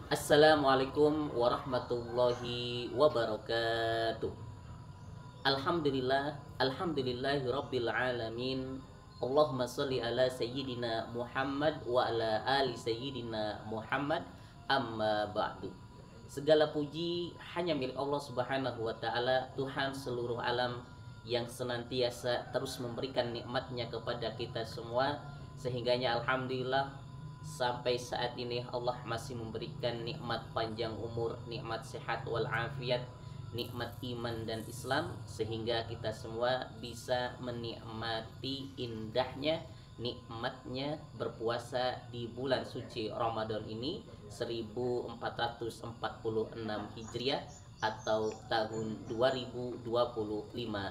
Assalamualaikum warahmatullahi wabarakatuh. Alhamdulillahi rabbil alamin. Allahumma salli ala sayyidina Muhammad wa ala ali sayyidina Muhammad, amma ba'du. Segala puji hanya milik Allah Subhanahu wa taala, Tuhan seluruh alam, yang senantiasa terus memberikan nikmatnya kepada kita semua, sehingganya alhamdulillah sampai saat ini Allah masih memberikan nikmat panjang umur, nikmat sehat walafiat, nikmat iman dan Islam, sehingga kita semua bisa menikmati indahnya nikmatnya berpuasa di bulan suci Ramadan ini 1446 Hijriah atau tahun 2025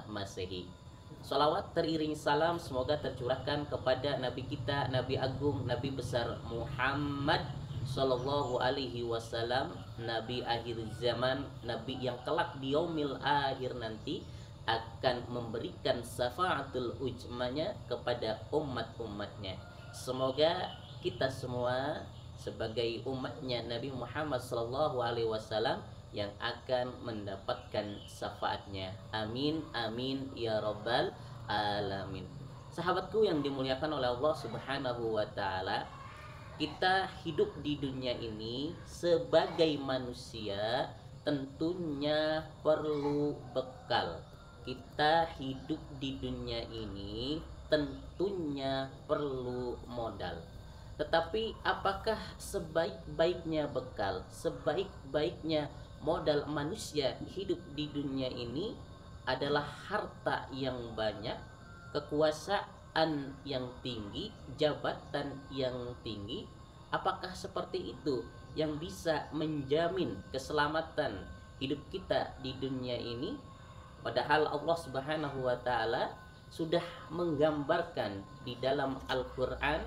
Masehi. Salawat teriring salam semoga tercurahkan kepada Nabi kita, Nabi Agung, Nabi besar Muhammad Sallallahu Alaihi Wasallam, Nabi akhir zaman, Nabi yang kelak di yaumil akhir nanti akan memberikan syafaatul ujmanya kepada umat-umatnya. Semoga kita semua sebagai umatnya Nabi Muhammad Sallallahu Alaihi Wasallam yang akan mendapatkan syafaatnya. Amin amin ya rabbal alamin. Sahabatku yang dimuliakan oleh Allah Subhanahu wa taala, kita hidup di dunia ini sebagai manusia tentunya perlu bekal. Kita hidup di dunia ini tentunya perlu modal. Tetapi apakah sebaik-baiknya bekal, sebaik-baiknya modal manusia hidup di dunia ini adalah harta yang banyak, kekuasaan yang tinggi, jabatan yang tinggi? Apakah seperti itu yang bisa menjamin keselamatan hidup kita di dunia ini? Padahal Allah Subhanahu wa taala sudah menggambarkan di dalam Al-Qur'an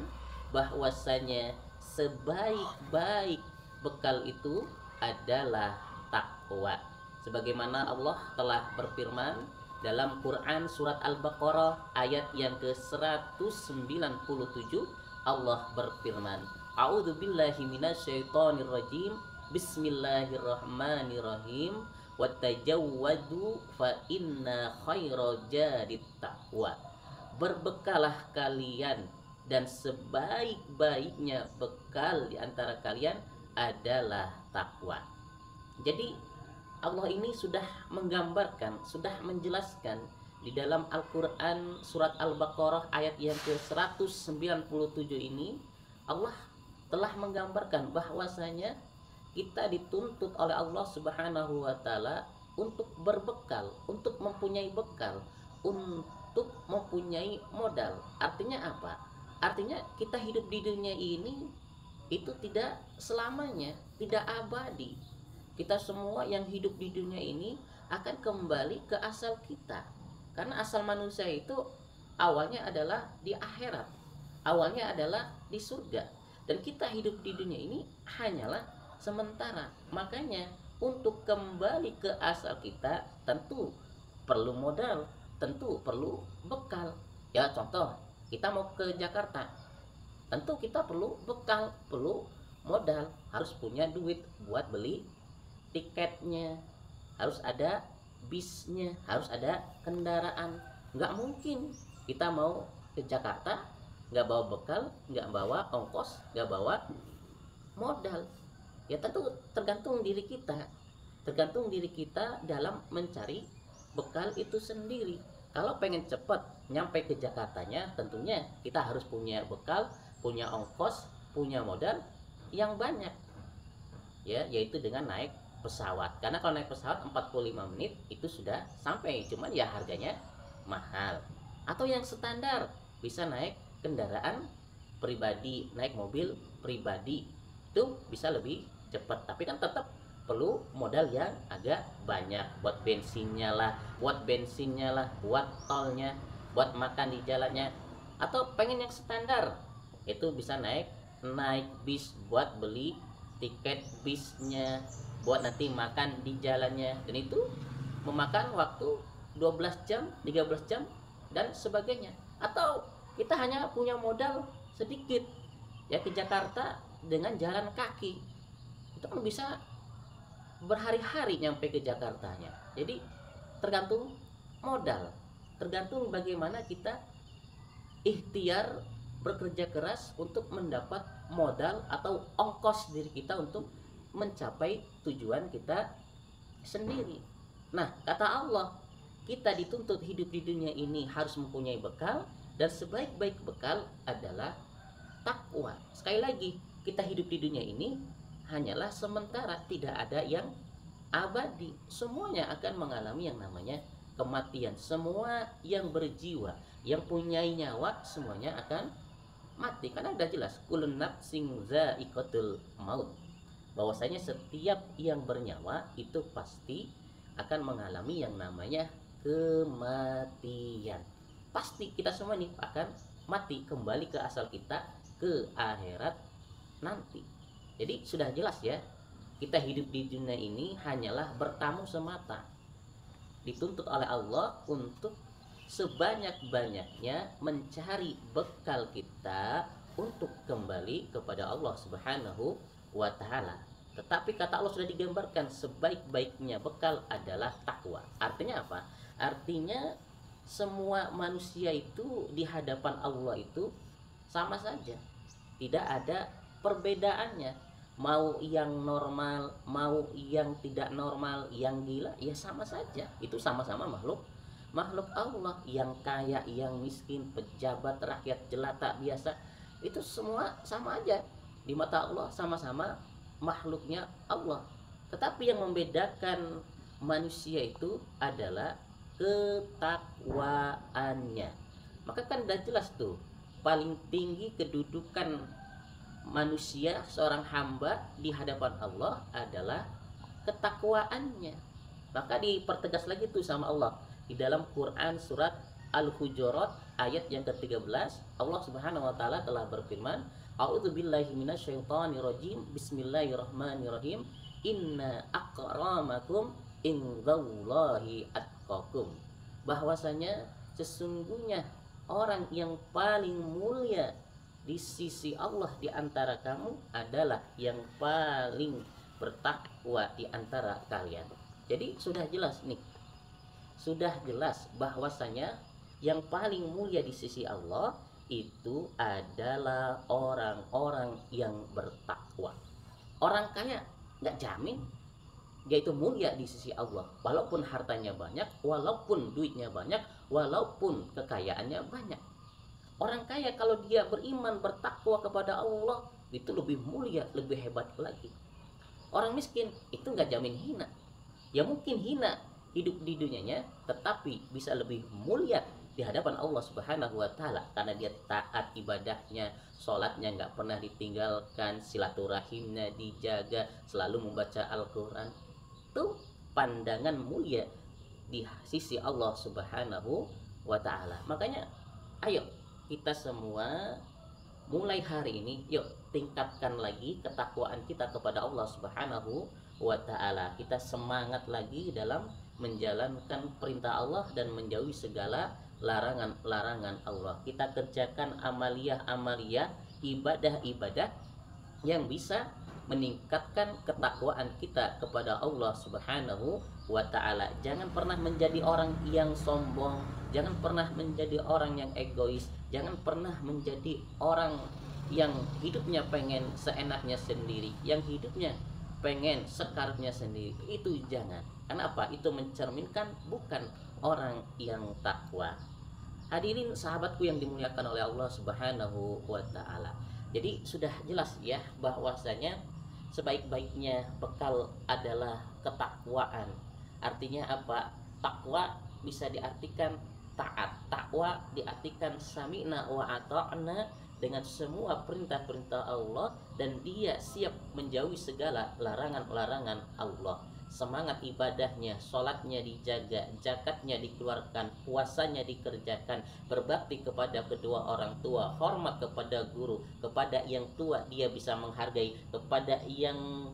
bahwasanya sebaik-baik bekal itu adalah takwa. Sebagaimana Allah telah berfirman dalam Quran surat Al-Baqarah ayat yang ke-197, Allah berfirman, A'udzu billahi minasyaitonir rajim. Bismillahirrahmanirrahim. Watajawwadu fa inna khaira jadit taqwa. Berbekalah kalian, dan sebaik-baiknya bekal di antara kalian adalah takwa. Jadi Allah ini sudah menggambarkan, sudah menjelaskan di dalam Al-Quran surat Al-Baqarah ayat yang ke-197 ini. Allah telah menggambarkan bahwasanya kita dituntut oleh Allah Subhanahu wa taala untuk berbekal, untuk mempunyai bekal, untuk mempunyai modal. Artinya apa? Artinya kita hidup di dunia ini itu tidak selamanya, tidak abadi. Kita semua yang hidup di dunia ini akan kembali ke asal kita. Karena asal manusia itu awalnya adalah di akhirat, awalnya adalah di surga. Dan kita hidup di dunia ini hanyalah sementara. Makanya untuk kembali ke asal kita tentu perlu modal, tentu perlu bekal. Ya contoh, kita mau ke Jakarta, tentu kita perlu bekal, perlu modal, harus punya duit buat beli tiketnya, harus ada bisnya, harus ada kendaraan. Nggak mungkin kita mau ke Jakarta nggak bawa bekal, nggak bawa ongkos, nggak bawa modal. Ya tentu tergantung diri kita, tergantung diri kita dalam mencari bekal itu sendiri. Kalau pengen cepat nyampe ke Jakartanya, tentunya kita harus punya bekal, punya ongkos, punya modal yang banyak, ya, yaitu dengan naik pesawat. Karena kalau naik pesawat 45 menit itu sudah sampai, cuman ya harganya mahal. Atau yang standar bisa naik kendaraan pribadi, naik mobil pribadi, itu bisa lebih cepat. Tapi kan tetap perlu modal yang agak banyak, buat bensinnya lah, buat tolnya, buat makan di jalannya. Atau pengen yang standar, itu bisa naik bis buat beli tiket bisnya, buat nanti makan di jalannya, dan itu memakan waktu 12 jam, 13 jam dan sebagainya. Atau kita hanya punya modal sedikit, ya ke Jakarta dengan jalan kaki, itu kan bisa berhari-hari nyampe ke Jakartanya. Jadi tergantung modal, tergantung bagaimana kita ikhtiar bekerja keras untuk mendapat modal atau ongkos diri kita untuk mencapai tujuan kita sendiri. Nah, kata Allah, kita dituntut hidup di dunia ini harus mempunyai bekal, dan sebaik-baik bekal adalah takwa. Sekali lagi, kita hidup di dunia ini hanyalah sementara, tidak ada yang abadi. Semuanya akan mengalami yang namanya kematian. Semua yang berjiwa, yang punya nyawa, semuanya akan mati. Karena udah jelas, kulun nafsin za'iqatul maut, bahwasanya setiap yang bernyawa itu pasti akan mengalami yang namanya kematian. Pasti kita semua nih akan mati, kembali ke asal kita, ke akhirat nanti. Jadi sudah jelas ya, kita hidup di dunia ini hanyalah bertamu semata. Dituntut oleh Allah untuk sebanyak-banyaknya mencari bekal kita untuk kembali kepada Allah Subhanahu wa ta'ala. Tetapi kata Allah sudah digambarkan, sebaik-baiknya bekal adalah takwa. Artinya apa? Artinya semua manusia itu di hadapan Allah itu sama saja, tidak ada perbedaannya. Mau yang normal, mau yang tidak normal, yang gila, ya sama saja. Itu sama-sama makhluk Allah. Yang kaya, yang miskin, pejabat, rakyat jelata biasa, itu semua sama aja di mata Allah, sama-sama makhluknya Allah. Tetapi yang membedakan manusia itu adalah ketakwaannya. Maka kan udah jelas tuh, paling tinggi kedudukan manusia, seorang hamba di hadapan Allah adalah ketakwaannya. Maka dipertegas lagi tuh sama Allah di dalam Quran surat Al-Hujurat ayat yang ke-13. Allah Subhanahu wa taala telah berfirman, a'udzubillahi minasyaitonirrajim, bismillahirrahmanirrahim, inna akramakum indallahi atqakum. Bahwasanya sesungguhnya orang yang paling mulia di sisi Allah di antara kamu adalah yang paling bertakwa di antara kalian. Jadi sudah jelas nih, sudah jelas bahwasanya yang paling mulia di sisi Allah itu adalah orang-orang yang bertakwa. Orang kaya nggak jamin dia itu mulia di sisi Allah, walaupun hartanya banyak, walaupun duitnya banyak, walaupun kekayaannya banyak. Orang kaya kalau dia beriman, bertakwa kepada Allah, itu lebih mulia, lebih hebat lagi. Orang miskin itu nggak jamin hina. Ya mungkin hina hidup di dunianya, tetapi bisa lebih mulia di hadapan Allah Subhanahu wa taala karena dia taat ibadahnya, sholatnya nggak pernah ditinggalkan, silaturahimnya dijaga, selalu membaca Al-Quran. Itu pandangan mulia di sisi Allah Subhanahu wa taala. Makanya ayo kita semua mulai hari ini, yuk tingkatkan lagi ketakwaan kita kepada Allah Subhanahu wa ta'ala. Kita semangat lagi dalam menjalankan perintah Allah dan menjauhi segala larangan-larangan Allah. Kita kerjakan amaliyah-amaliyah, ibadah-ibadah yang bisa meningkatkan ketakwaan kita kepada Allah Subhanahu wa ta'ala. Jangan pernah menjadi orang yang sombong, jangan pernah menjadi orang yang egois, jangan pernah menjadi orang yang hidupnya pengen seenaknya sendiri, yang hidupnya pengen sekarapnya sendiri. Itu jangan. Karena apa? Itu mencerminkan bukan orang yang takwa. Hadirin sahabatku yang dimuliakan oleh Allah Subhanahu wa ta'ala. Jadi sudah jelas ya bahwasanya sebaik-baiknya bekal adalah ketakwaan. Artinya apa? Takwa bisa diartikan taat. Takwa diartikan sami'na wa ata'na, dengan semua perintah-perintah Allah dan dia siap menjauhi segala larangan-larangan Allah. Semangat ibadahnya, sholatnya dijaga, zakatnya dikeluarkan, puasanya dikerjakan, berbakti kepada kedua orang tua, hormat kepada guru, kepada yang tua dia bisa menghargai, kepada yang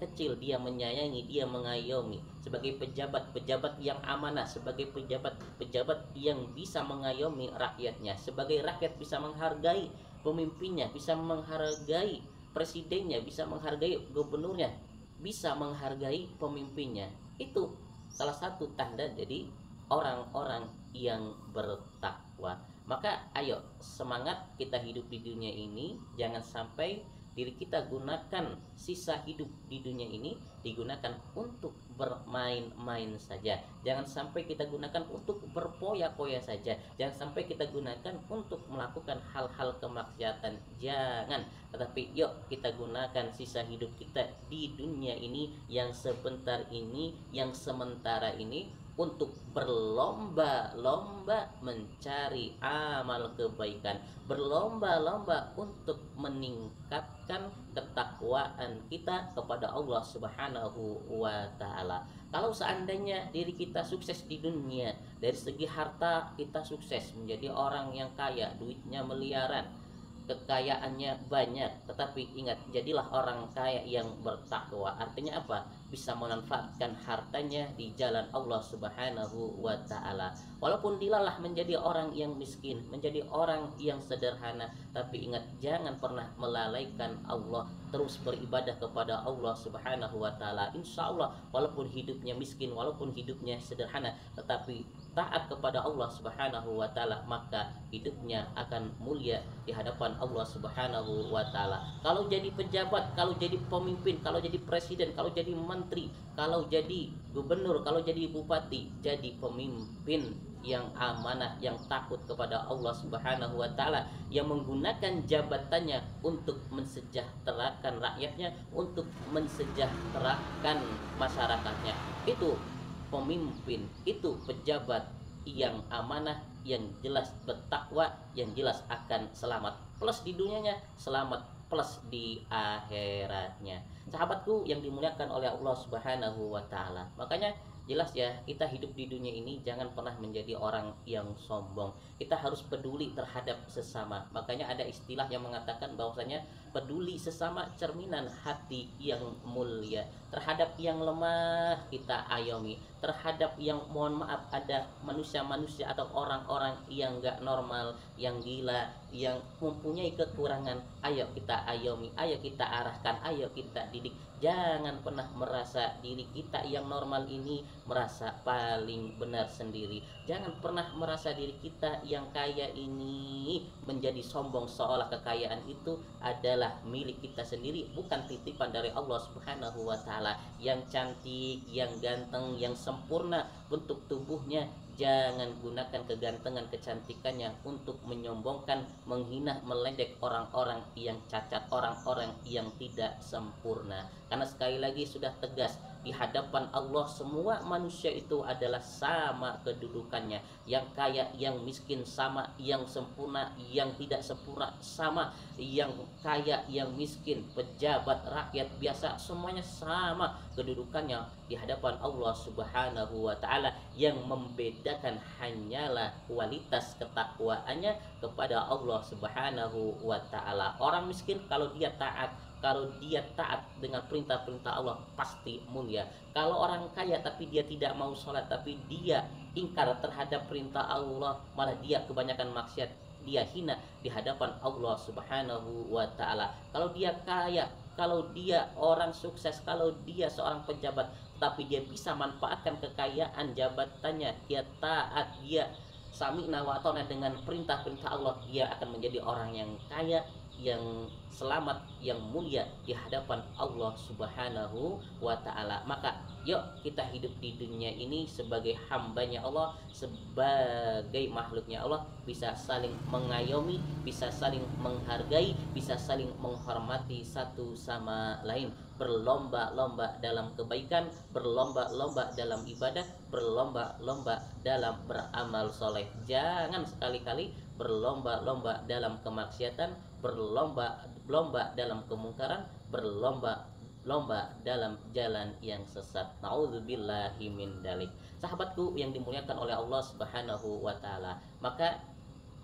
kecil dia menyayangi, dia mengayomi. Sebagai pejabat yang amanah, sebagai pejabat yang bisa mengayomi rakyatnya, sebagai rakyat bisa menghargai pemimpinnya, bisa menghargai presidennya, bisa menghargai gubernurnya, bisa menghargai pemimpinnya. Itu salah satu tanda jadi orang-orang yang bertakwa. Maka ayo semangat kita hidup di dunia ini, jangan sampai diri kita gunakan sisa hidup di dunia ini digunakan untuk bermain-main saja. Jangan sampai kita gunakan untuk berpoya-poya saja. Jangan sampai kita gunakan untuk melakukan hal-hal kemaksiatan. Jangan. Tetapi yuk kita gunakan sisa hidup kita di dunia ini yang sebentar ini, yang sementara ini, untuk berlomba-lomba mencari amal kebaikan, berlomba-lomba untuk meningkatkan ketakwaan kita kepada Allah Subhanahu wa taala. Kalau seandainya diri kita sukses di dunia, dari segi harta kita sukses, menjadi orang yang kaya, duitnya miliaran, kekayaannya banyak, tetapi ingat, jadilah orang kaya yang bertakwa. Artinya apa? Bisa memanfaatkan hartanya di jalan Allah Subhanahu wa taala. Walaupun dilalah menjadi orang yang miskin, menjadi orang yang sederhana, tapi ingat, jangan pernah melalaikan Allah, terus beribadah kepada Allah Subhanahu wa taala. Insya Allah walaupun hidupnya miskin, walaupun hidupnya sederhana, tetapi taat kepada Allah Subhanahu wa taala, maka hidupnya akan mulia di hadapan Allah Subhanahu wa taala. Kalau jadi pejabat, kalau jadi pemimpin, kalau jadi presiden, kalau jadi menteri, kalau jadi gubernur, kalau jadi bupati, jadi pemimpin yang amanah, yang takut kepada Allah Subhanahu wa taala, yang menggunakan jabatannya untuk mensejahterakan rakyatnya, untuk mensejahterakan masyarakatnya. Itu pemimpin, itu pejabat yang amanah, yang jelas bertakwa, yang jelas akan selamat, plus di dunianya selamat, plus di akhiratnya. Sahabatku yang dimuliakan oleh Allah Subhanahu wa taala, makanya jelas ya, kita hidup di dunia ini jangan pernah menjadi orang yang sombong. Kita harus peduli terhadap sesama. Makanya ada istilah yang mengatakan bahwasanya peduli sesama cerminan hati yang mulia. Terhadap yang lemah kita ayomi, terhadap yang mohon maaf ada manusia-manusia atau orang-orang yang gak normal, yang gila, yang mempunyai kekurangan, ayo kita ayomi, ayo kita arahkan, ayo kita didik. Jangan pernah merasa diri kita yang normal ini merasa paling benar sendiri. Jangan pernah merasa diri kita yang kaya ini menjadi sombong, seolah kekayaan itu adalah milik kita sendiri, bukan titipan dari Allah Subhanahu wa taala. Yang cantik, yang ganteng, yang sempurna bentuk tubuhnya, jangan gunakan kegantengan, kecantikannya untuk menyombongkan, menghina, meledek orang-orang yang cacat, orang-orang yang tidak sempurna. Karena sekali lagi sudah tegas, di hadapan Allah semua manusia itu adalah sama kedudukannya. Yang kaya, yang miskin sama, yang sempurna, yang tidak sempurna sama, yang kaya, yang miskin, pejabat, rakyat biasa, semuanya sama kedudukannya di hadapan Allah Subhanahu wa taala. Yang membedakan hanyalah kualitas ketakwaannya kepada Allah Subhanahu wa taala. Orang miskin kalau dia taat dengan perintah-perintah Allah pasti mulia. Kalau orang kaya tapi dia tidak mau sholat, tapi dia ingkar terhadap perintah Allah, malah dia kebanyakan maksiat, dia hina di hadapan Allah Subhanahu wa taala. Kalau dia kaya, kalau dia orang sukses, kalau dia seorang pejabat, tapi dia bisa manfaatkan kekayaan jabatannya, dia taat, dia sami'na wa ata'na dengan perintah-perintah Allah, dia akan menjadi orang yang kaya, yang selamat, yang mulia di hadapan Allah Subhanahu wa taala. Maka yuk kita hidup di dunia ini sebagai hambanya Allah, sebagai makhluknya Allah, bisa saling mengayomi, bisa saling menghargai, bisa saling menghormati satu sama lain, berlomba-lomba dalam kebaikan, berlomba-lomba dalam ibadah, berlomba-lomba dalam beramal soleh. Jangan sekali-kali berlomba-lomba dalam kemaksiatan, berlomba-lomba dalam kemungkaran, berlomba-lomba dalam jalan yang sesat. Nauzubillahi min dalik. Sahabatku yang dimuliakan oleh Allah Subhanahu wa taala, maka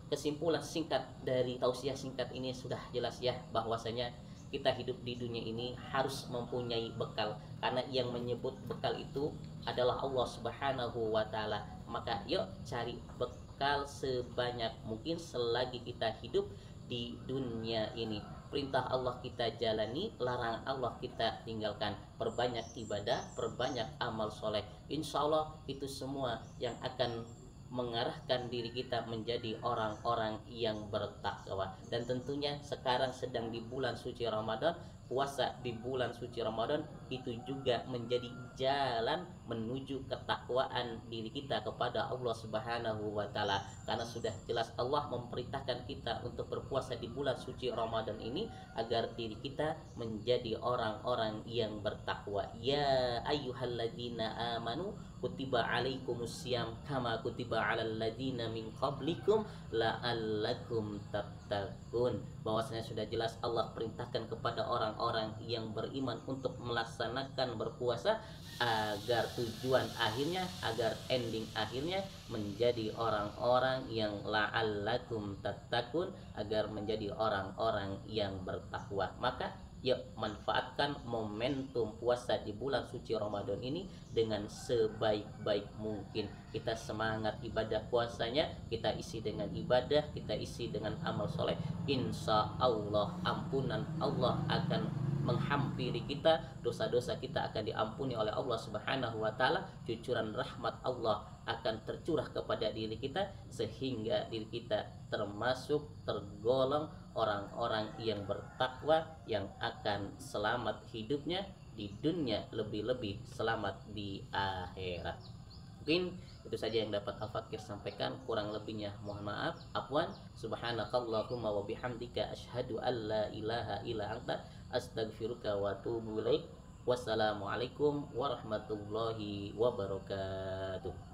kesimpulan singkat dari tausiah singkat ini sudah jelas ya, bahwasanya kita hidup di dunia ini harus mempunyai bekal, karena yang menyebut bekal itu adalah Allah Subhanahu wa taala. Maka yuk cari bekal sebanyak mungkin selagi kita hidup di dunia ini. perintah Allah kita jalani, larangan Allah kita tinggalkan. Perbanyak ibadah, perbanyak amal soleh. Insya Allah itu semua yang akan mengarahkan diri kita menjadi orang-orang yang bertakwa. Dan tentunya sekarang sedang di bulan suci Ramadan, puasa di bulan suci Ramadan itu juga menjadi jalan menuju ketakwaan diri kita kepada Allah Subhanahu wa taala. Karena sudah jelas Allah memperintahkan kita untuk berpuasa di bulan suci Ramadan ini agar diri kita menjadi orang-orang yang bertakwa. Ya ayyuhalladzina amanu kutiba alaikumusiyam kama kutiba alal ladzina min qablikum la'allakum tattaqun. Bahwasanya sudah jelas Allah perintahkan kepada orang-orang yang beriman untuk melaksanakan berpuasa agar tujuan akhirnya, agar ending akhirnya menjadi orang-orang yang la'allakum tattaqun, agar menjadi orang-orang yang bertakwa. Maka yuk manfaatkan momentum puasa di bulan suci Ramadan ini dengan sebaik-baik mungkin. Kita semangat ibadah puasanya, kita isi dengan ibadah, kita isi dengan amal soleh. Insya Allah ampunan Allah akan menghampiri kita, dosa-dosa kita akan diampuni oleh Allah Subhanahu wa taala, cucuran rahmat Allah akan tercurah kepada diri kita sehingga diri kita termasuk tergolong orang-orang yang bertakwa yang akan selamat hidupnya di dunia, lebih-lebih selamat di akhirat. Mungkin itu saja yang dapat Al-Fakir sampaikan, kurang lebihnya mohon maaf. Afwan. Subhanakallahumma wa bihamdika asyhadu an la ilaha illa anta astaghfiruka wa atubu ilaik. Wassalamualaikum warahmatullahi wabarakatuh.